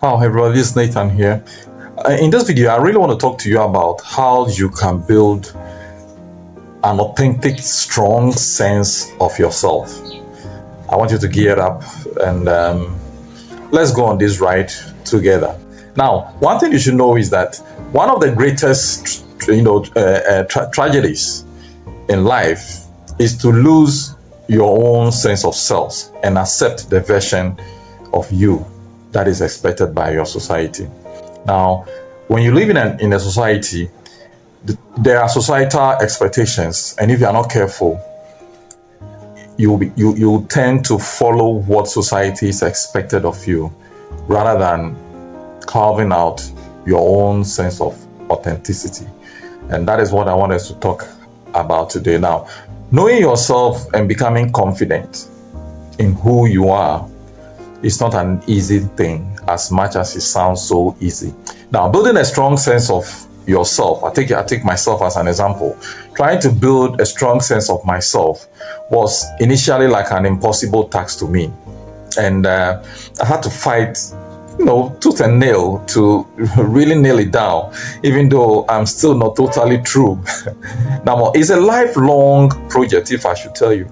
Hi everyone, this is Nathan here. In this video, I really want to talk to you about how you can build an authentic, strong sense of yourself. I want you to gear up and let's go on this ride together. Now, one thing you should know is that one of the greatest, tragedies in life is to lose your own sense of self and accept the version of you that is expected by your society. Now, when you live in a society, there are societal expectations, and if you are not careful, you tend to follow what society is expected of you, rather than carving out your own sense of authenticity. And that is what I want us to talk about today. Now, knowing yourself and becoming confident in who you are, it's not an easy thing as much as it sounds so easy. Now, building a strong sense of yourself, I take myself as an example. Trying to build a strong sense of myself was initially like an impossible task to me. And I had to fight, tooth and nail to really nail it down, even though I'm still not totally true. Now, it's a lifelong project, if I should tell you.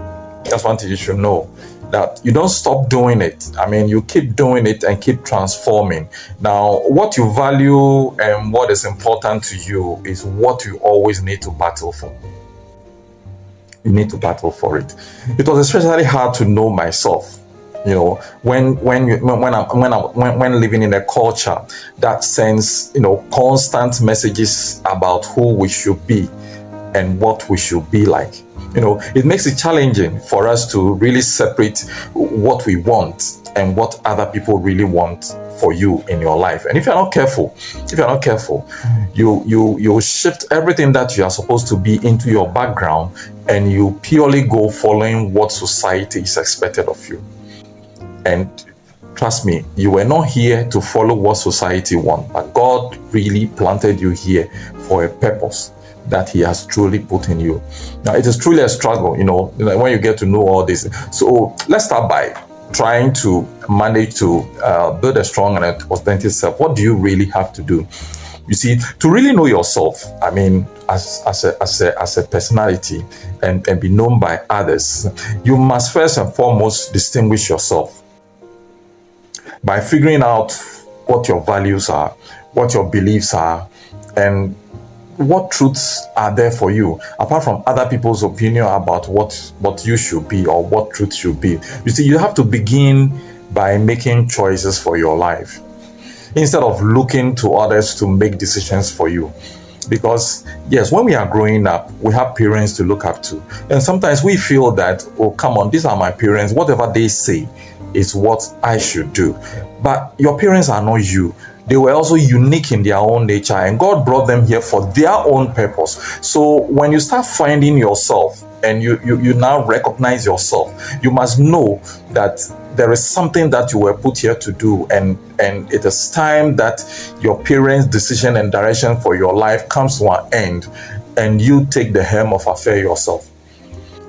That's one thing you should know, that you don't stop doing it. I mean, you keep doing it and keep transforming. Now, what you value and what is important to you is what you always need to battle for. You need to battle for it. It was especially hard to know myself. When living in a culture that sends, constant messages about who we should be and what we should be like. It makes it challenging for us to really separate what we want and what other people really want for you in your life. And if you're not careful, you shift everything that you are supposed to be into your background, and you purely go following what society is expected of you. And trust me, you were not here to follow what society wants, but God really planted you here for a purpose that He has truly put in you. Now, it is truly a struggle, when you get to know all this. So let's start by trying to manage to build a strong and authentic self. What do you really have to do? You see, to really know yourself, I mean, as a personality and be known by others, you must first and foremost distinguish yourself by figuring out what your values are, what your beliefs are, and what truths are there for you, apart from other people's opinion about what you should be or what truth should be. You see, you have to begin by making choices for your life, instead of looking to others to make decisions for you. Because yes, when we are growing up, we have parents to look up to, and sometimes we feel that, oh, come on, these are my parents, whatever they say is what I should do. But your parents are not you. They were also unique in their own nature, and God brought them here for their own purpose. So when you start finding yourself and you now recognize yourself, you must know that there is something that you were put here to do, and it is time that your parents' decision and direction for your life comes to an end, and you take the helm of affair yourself.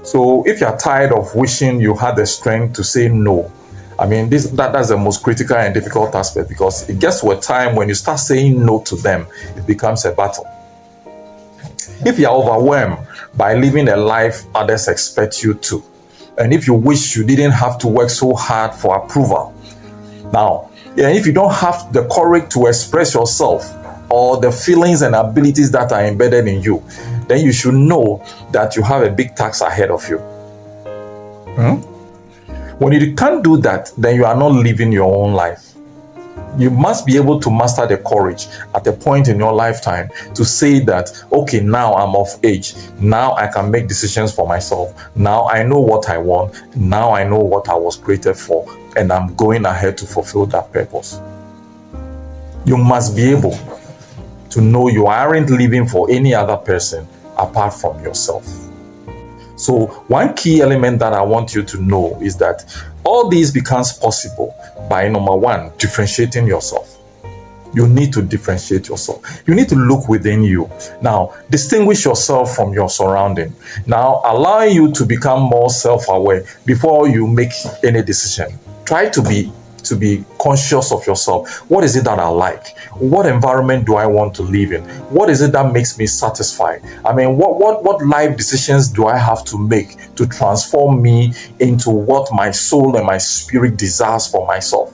So if you're tired of wishing you had the strength to say no, I mean, that's the most critical and difficult aspect, because it gets to a time when you start saying no to them, it becomes a battle. If you are overwhelmed by living a life others expect you to, and if you wish you didn't have to work so hard for approval, now, if you don't have the courage to express yourself or the feelings and abilities that are embedded in you, then you should know that you have a big task ahead of you. When you can't do that, then you are not living your own life. You must be able to master the courage at a point in your lifetime to say that, okay, now I'm of age. Now I can make decisions for myself. Now I know what I want. Now I know what I was created for, and I'm going ahead to fulfill that purpose. You must be able to know you aren't living for any other person apart from yourself. So one key element that I want you to know is that all this becomes possible by, number one, differentiating yourself. You need to differentiate yourself. You need to look within you. Now, distinguish yourself from your surrounding. Now, allowing you to become more self-aware before you make any decision. Try to be to be conscious of yourself. What is it that I like? What environment do I want to live in? What is it that makes me satisfied? I mean, what life decisions do I have to make to transform me into what my soul and my spirit desires for myself?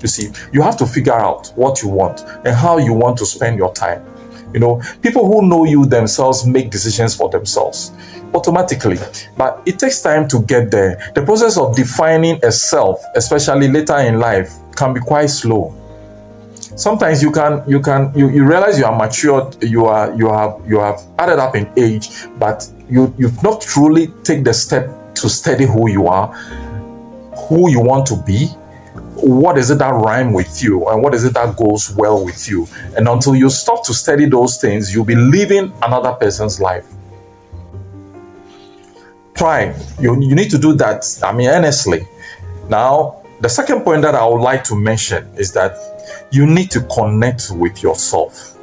You see, you have to figure out what you want and how you want to spend your time. You know, people who know you themselves make decisions for themselves automatically, but it takes time to get there. The process of defining a self, especially later in life, can be quite slow. Sometimes you realize you are matured, you have added up in age, but you've not truly take the step to study who you are, who you want to be. What is it that rhyme with you, and what is it that goes well with you? And until you stop to study those things, you'll be living another person's life. Try. You need to do that, I mean, earnestly. Now, the second point that I would like to mention is that you need to connect with yourself.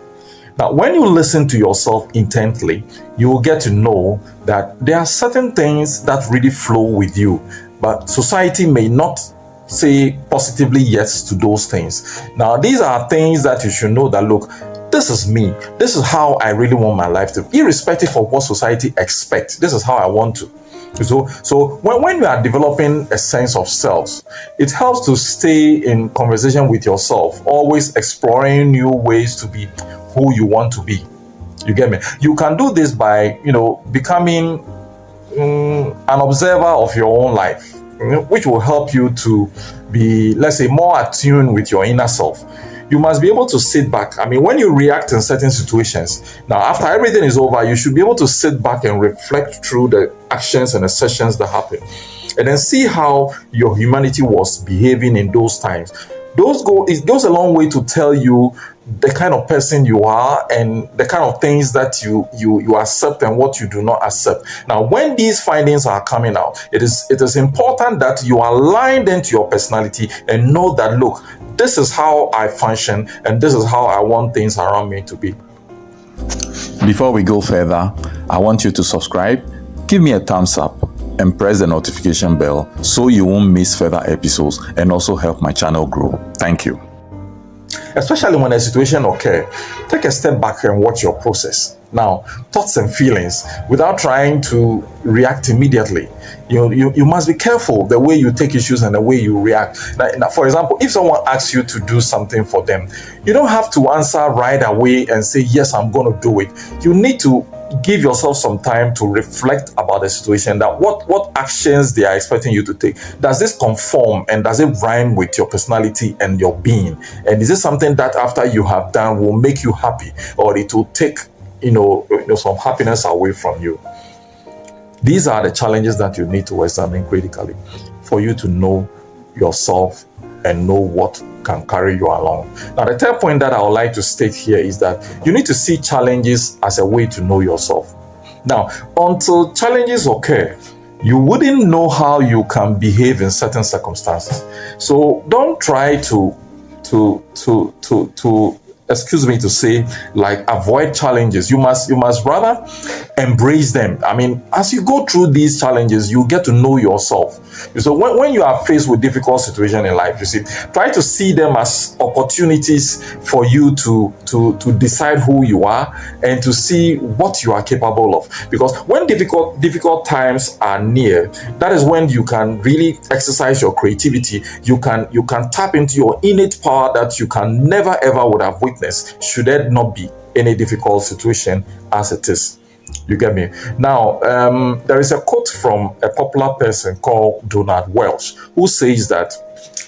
Now, when you listen to yourself intently, you will get to know that there are certain things that really flow with you, but society may not say positively yes to those things. Now, these are things that you should know that, look, this is me. This is how I really want my life to be, irrespective of what society expects. This is how I want to. So when you are developing a sense of self, it helps to stay in conversation with yourself, always exploring new ways to be who you want to be. You get me? You can do this by, becoming an observer of your own life, which will help you to be, let's say, more attuned with your inner self. You must be able to sit back. I mean, when you react in certain situations, now after everything is over, you should be able to sit back and reflect through the actions and the sessions that happen, and then see how your humanity was behaving in those times. It goes a long way to tell you the kind of person you are and the kind of things that you accept and what you do not accept. Now, when these findings are coming out, it is important that you align them to your personality and know that, look, this is how I function and this is how I want things around me to be. Before we go further, I want you to subscribe, give me a thumbs up, and press the notification bell so you won't miss further episodes and also help my channel grow. Thank you. Especially when a situation occurs, take a step back and watch your process. Now, thoughts and feelings, without trying to react immediately. You must be careful the way you take issues and the way you react. Now, for example, if someone asks you to do something for them, you don't have to answer right away and say, yes, I'm going to do it. You need to give yourself some time to reflect about the situation, that what actions they are expecting you to take. Does this conform and does it rhyme with your personality and your being? And is this something that after you have done will make you happy, or it will take some happiness away from you? These are the challenges that you need to examine critically for you to know yourself and know what can carry you along. Now, the third point that I would like to state here is that you need to see challenges as a way to know yourself. Now, until challenges occur, you wouldn't know how you can behave in certain circumstances. So don't try to avoid challenges. You must rather embrace them. I mean, as you go through these challenges, you get to know yourself. So when you are faced with difficult situations in life, try to see them as opportunities for you to decide who you are and to see what you are capable of. Because when difficult times are near, that is when you can really exercise your creativity. You can tap into your innate power that you can never ever would have witnessed should there not be any difficult situation as it is. You get me? Now, there is a quote from a popular person called Donald Welsh, who says that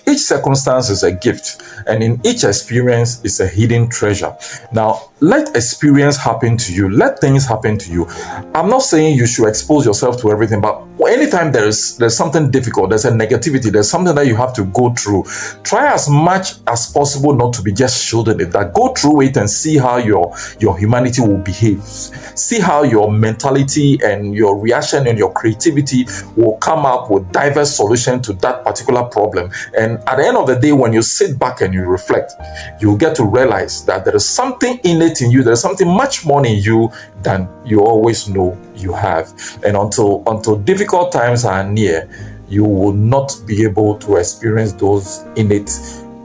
each circumstance is a gift, and in each experience is a hidden treasure. Now, let experience happen to you. Let things happen to you. I'm not saying you should expose yourself to everything, but anytime there's something difficult, there's a negativity, there's something that you have to go through, try as much as possible not to be just shielding it. That go through it and see how your humanity will behave. See how your mentality and your reaction and your creativity will come up with diverse solutions to that particular problem. And at the end of the day, when you sit back and you reflect, you'll get to realize that there is something innate in you, there's something much more in you than you always know you have. And until difficult times are near, you will not be able to experience those innate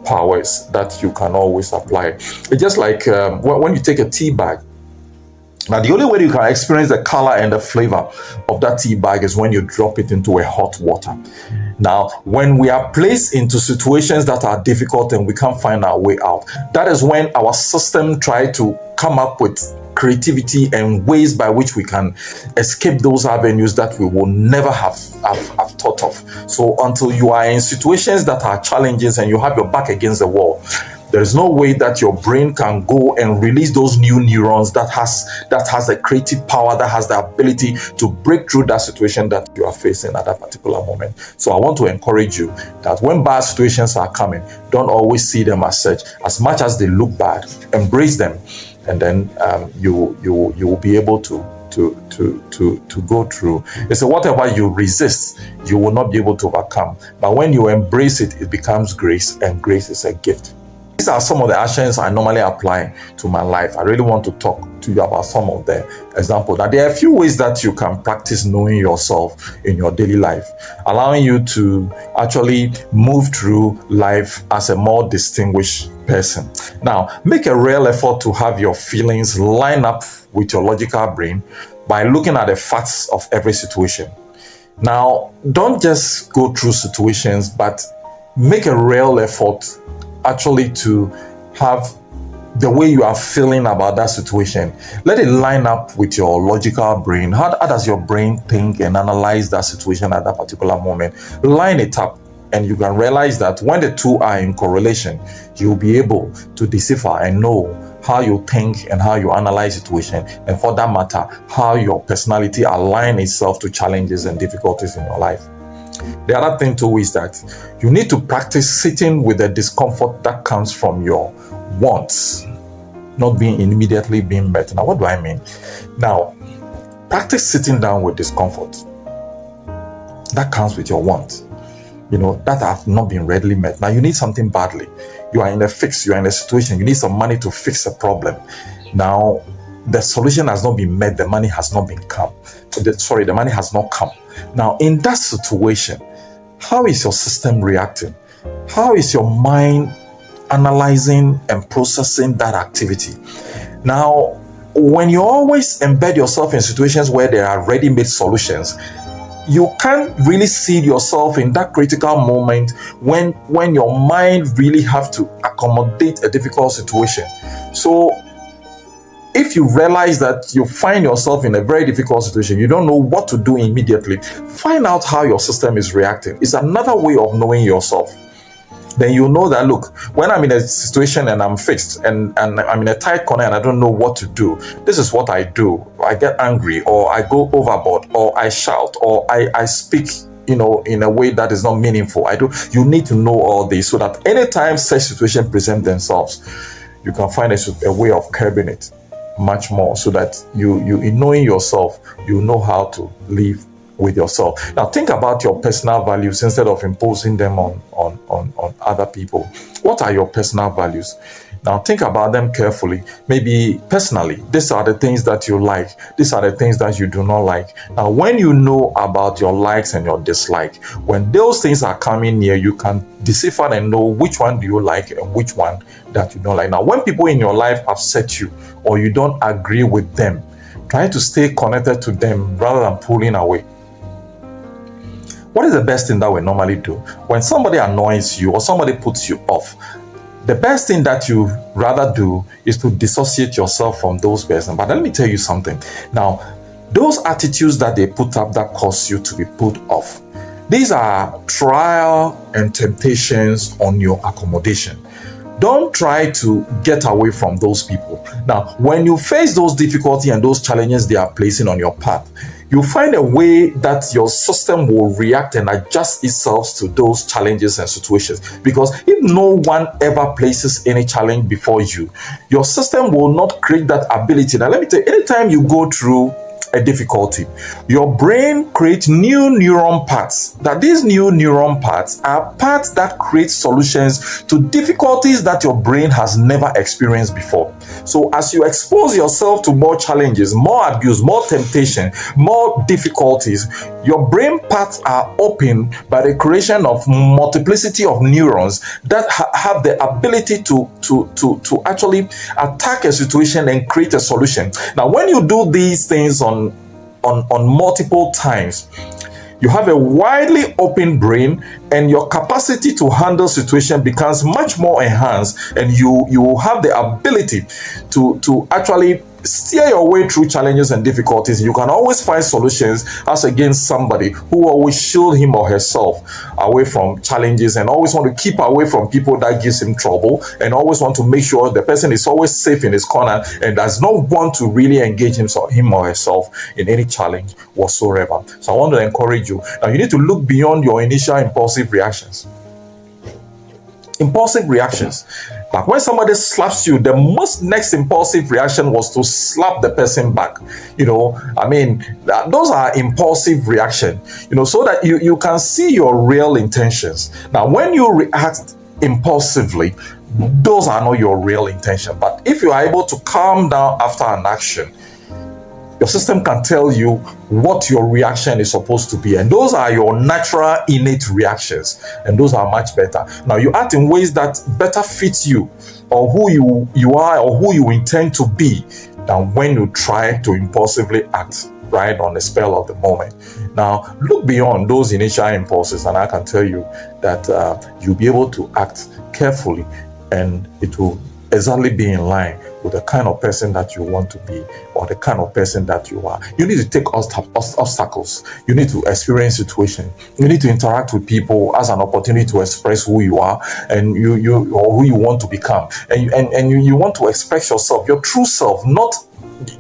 powers that you can always apply. It's just like when you take a tea bag. Now, the only way you can experience the color and the flavor of that tea bag is when you drop it into a hot water. Now, when we are placed into situations that are difficult and we can't find our way out, that is when our system tries to come up with creativity and ways by which we can escape those avenues that we will never have thought of. So until you are in situations that are challenges and you have your back against the wall, there is no way that your brain can go and release those new neurons that has the creative power, that has the ability to break through that situation that you are facing at that particular moment. So I want to encourage you that when bad situations are coming, don't always see them as such. As much as they look bad, embrace them, and then you will be able to go through. It's whatever you resist, you will not be able to overcome. But when you embrace it, it becomes grace, and grace is a gift. These are some of the actions I normally apply to my life. I really want to talk to you about some of the examples. Now, there are a few ways that you can practice knowing yourself in your daily life, allowing you to actually move through life as a more distinguished person. Now, make a real effort to have your feelings line up with your logical brain by looking at the facts of every situation. Now, don't just go through situations, but make a real effort actually to have the way you are feeling about that situation. Let it line up with your logical brain. How does your brain think and analyze that situation at that particular moment? Line it up, and you can realize that when the two are in correlation, you'll be able to decipher and know how you think and how you analyze situation, and for that matter, how your personality aligns itself to challenges and difficulties in your life. The other thing too is that you need to practice sitting with the discomfort that comes from your wants not being immediately being met. Now, what do I mean? Now, practice sitting down with discomfort that comes with your wants, that have not been readily met. Now, you need something badly. You are in a fix, you are in a situation, you need some money to fix a problem. Now, the solution has not been met, the money has not come. The money has not come. Now, in that situation, how is your system reacting? How is your mind analyzing and processing that activity? Now, when you always embed yourself in situations where there are ready-made solutions, you can't really see yourself in that critical moment when your mind really have to accommodate a difficult situation. So if you realize that you find yourself in a very difficult situation, you don't know what to do immediately, find out how your system is reacting. It's another way of knowing yourself. Then you know that, look, when I'm in a situation and I'm fixed and I'm in a tight corner and I don't know what to do, this is what I do. I get angry, or I go overboard, or I shout, or I speak in a way that is not meaningful. You need to know all this so that anytime such situations present themselves, you can find a way of curbing it much more, so that you in knowing yourself, you know how to live with yourself. Now, think about your personal values instead of imposing them on other people. What are your personal values? Now, think about them carefully. Maybe personally, these are the things that you like. These are the things that you do not like. Now, when you know about your likes and your dislike, when those things are coming near, you can decipher and know which one do you like and which one that you don't like. Now, when people in your life upset you or you don't agree with them, try to stay connected to them rather than pulling away. What is the best thing that we normally do? When somebody annoys you or somebody puts you off, the best thing that you rather do is to dissociate yourself from those persons. But let me tell you something. Now, those attitudes that they put up that cause you to be put off, these are trial and temptations on your accommodation. Don't try to get away from those people. Now, when you face those difficulties and those challenges they are placing on your path, you find a way that your system will react and adjust itself to those challenges and situations. Because if no one ever places any challenge before you, your system will not create that ability. Now, let me tell you, anytime you go through a difficulty, your brain creates new neuron paths. That these new neuron paths are paths that create solutions to difficulties that your brain has never experienced before. So as you expose yourself to more challenges, more abuse, more temptation, more difficulties, your brain paths are opened by the creation of multiplicity of neurons that have the ability to actually attack a situation and create a solution. Now, when you do these things on multiple times, you have a widely open brain, and your capacity to handle situation becomes much more enhanced, and you have the ability to actually steer your way through challenges and difficulties. You can always find solutions as against somebody who always shield him or herself away from challenges and always want to keep away from people that gives him trouble, and always want to make sure the person is always safe in his corner and does not want to really engage him or herself in any challenge whatsoever. So I want to encourage you. Now, you need to look beyond your initial impulsive reactions. Impulsive reactions. Like when somebody slaps you, the most next impulsive reaction was to slap the person back. Those are impulsive reaction, so that you can see your real intentions. Now, when you react impulsively, those are not your real intention. But if you are able to calm down after an action, your system can tell you what your reaction is supposed to be. And those are your natural innate reactions. And those are much better. Now, you act in ways that better fit you, or who you are, or who you intend to be, than when you try to impulsively act right on the spell of the moment. Now, look beyond those initial impulses, and I can tell you that you'll be able to act carefully, and it will exactly be in line with the kind of person that you want to be, or the kind of person that you are. You need to take obstacles. You need to experience situations. You need to interact with people as an opportunity to express who you are and you or who you want to become. And you want to express yourself, your true self, not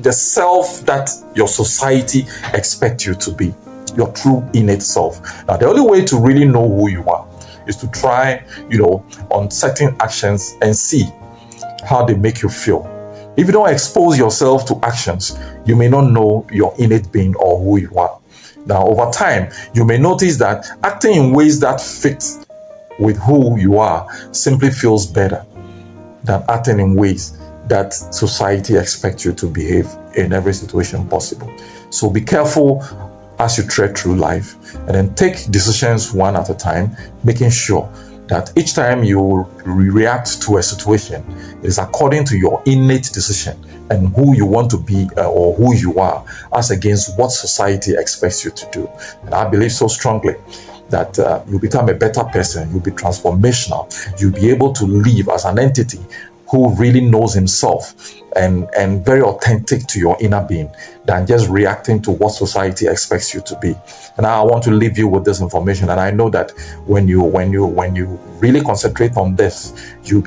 the self that your society expects you to be. Your true innate self. Now, the only way to really know who you are is to try, on certain actions and see how they make you feel. If you don't expose yourself to actions, you may not know your innate being or who you are. Now, over time, you may notice that acting in ways that fit with who you are simply feels better than acting in ways that society expects you to behave in every situation possible. So be careful as you tread through life, and then take decisions one at a time, making sure that each time you react to a situation, it is according to your innate decision and who you want to be or who you are, as against what society expects you to do. And I believe so strongly that you'll become a better person, you'll be transformational, you'll be able to live as an entity who really knows himself and very authentic to your inner being, than just reacting to what society expects you to be. And I want to leave you with this information. And I know that when you really concentrate on this, you'll be